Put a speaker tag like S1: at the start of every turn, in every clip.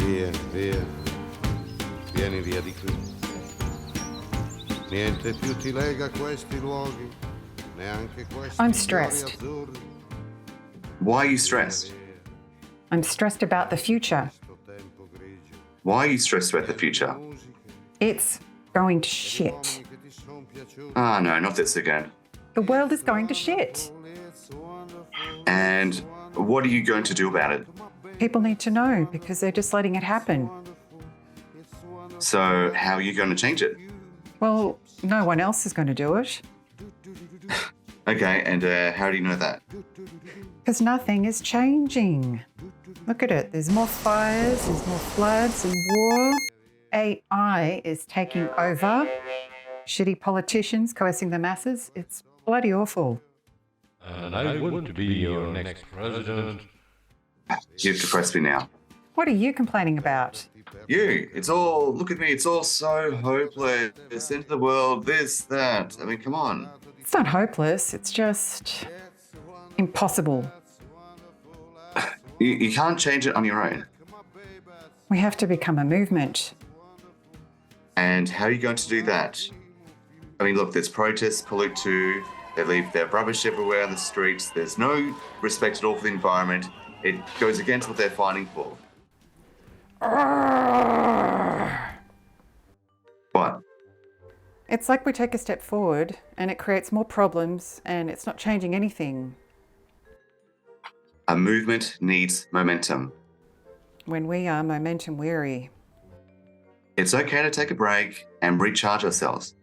S1: Via, via, vieni via di qui. Niente più ti lega a questi luoghi, neanche questi
S2: I'm
S1: fiori
S2: stressed.
S1: azzurri.
S3: Why are you stressed?
S2: I'm stressed about the future.
S3: Why are you stressed about the future?
S2: It's going to shit.
S3: Ah, no, not this again.
S2: The world is going to shit.
S3: And what are you going to do about it?
S2: People need to know because they're just letting it happen.
S3: So, how are you going to change it?
S2: Well, no one else is going to do it
S3: Okay, and how do you know that?
S2: because nothing is changing. Look at it. There's more fires, there's more floods and war. AI is taking over. Shitty politicians coercing the masses. It's bloody awful.
S4: And I want to be your next president.
S3: You've depressed me now.
S2: What are you complaining about?
S3: You, it's all, look at me, it's all so hopeless. Into the world, this, that. I mean, come on.
S2: It's not hopeless. It's just impossible.
S3: You can't change it on your own.
S2: We have to become a movement.
S3: And how are you going to do that? I mean, look, there's protests, Pollute 2, they leave their rubbish everywhere on the streets. There's no respect at all for the environment. It goes against what they're fighting for. What?
S2: It's like we take a step forward and it creates more problems and it's not changing anything.
S3: A movement needs momentum.
S2: When we are momentum weary.
S3: It's okay to take a break and recharge ourselves.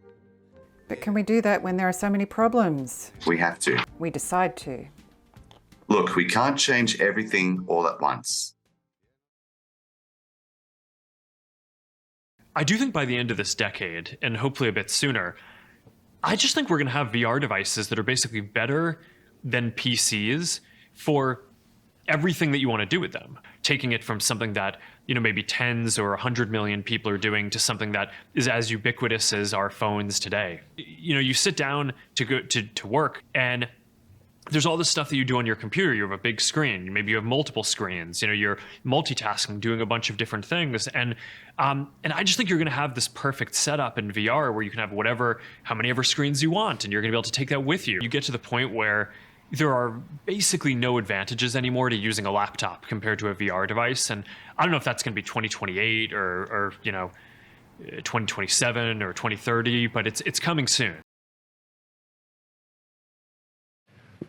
S2: But can we do that when there are so many problems?
S3: We have to.
S2: We decide to.
S3: Look, we can't change everything all at once.
S5: I do think by the end of this decade, and hopefully a bit sooner, I just think we're going to have VR devices that are basically better than PCs for everything that you want to do with them. Taking it from something that, maybe tens or 100 million people are doing to something that is as ubiquitous as our phones today. You sit down to go to work and there's all this stuff that you do on your computer. You have a big screen. Maybe you have multiple screens. You're multitasking, doing a bunch of different things. And I just think you're going to have this perfect setup in VR where you can have how many ever screens you want, and you're going to be able to take that with you. You get to the point where there are basically no advantages anymore to using a laptop compared to a VR device. And I don't know if that's going to be 2028 or 2027 or 2030, but it's coming soon.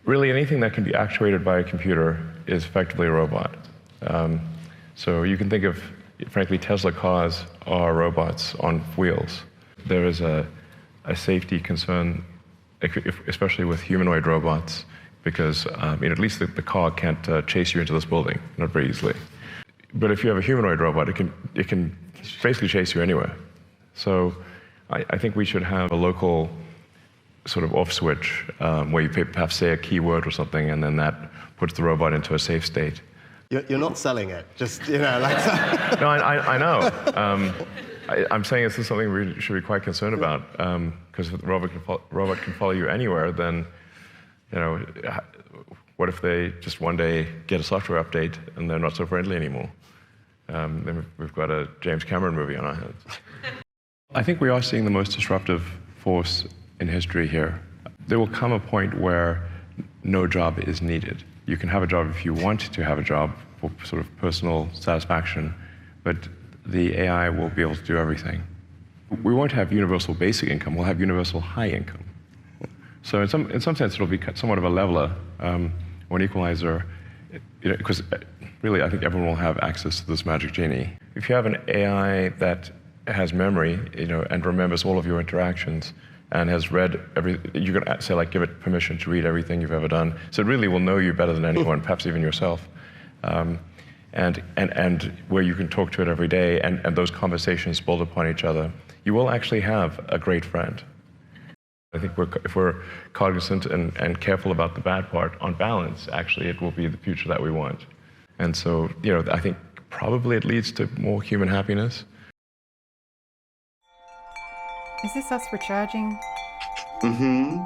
S6: Really, anything that can be actuated by a computer is effectively a robot. So you can think of, frankly, Tesla cars are robots on wheels. There is a safety concern, especially with humanoid robots, because at least the car can't chase you into this building, not very easily. But if you have a humanoid robot, it can basically chase you anywhere. So I think we should have a local sort of off switch where you perhaps say a keyword or something, and then that puts the robot into a safe state.
S7: You're not selling it, just, like that.
S6: No, I know. I'm saying this is something we should be quite concerned about, because if the robot can follow you anywhere, then, what if they just one day get a software update and they're not so friendly anymore? Then we've got a James Cameron movie on our hands. I think we are seeing the most disruptive force in history here. There will come a point where no job is needed. You can have a job if you want to have a job for sort of personal satisfaction, but the AI will be able to do everything. We won't have universal basic income, we'll have universal high income. So in some sense it'll be somewhat of a leveler, or an equalizer, because really I think everyone will have access to this magic genie. If you have an AI that has memory, and remembers all of your interactions, and has read you can say, give it permission to read everything you've ever done. So it really will know you better than anyone, perhaps even yourself. And where you can talk to it every day, and those conversations build upon each other, you will actually have a great friend. I think if we're cognizant and careful about the bad part, on balance, actually, it will be the future that we want. And so, I think probably it leads to more human happiness.
S2: Is this us recharging?
S3: Mm-hmm.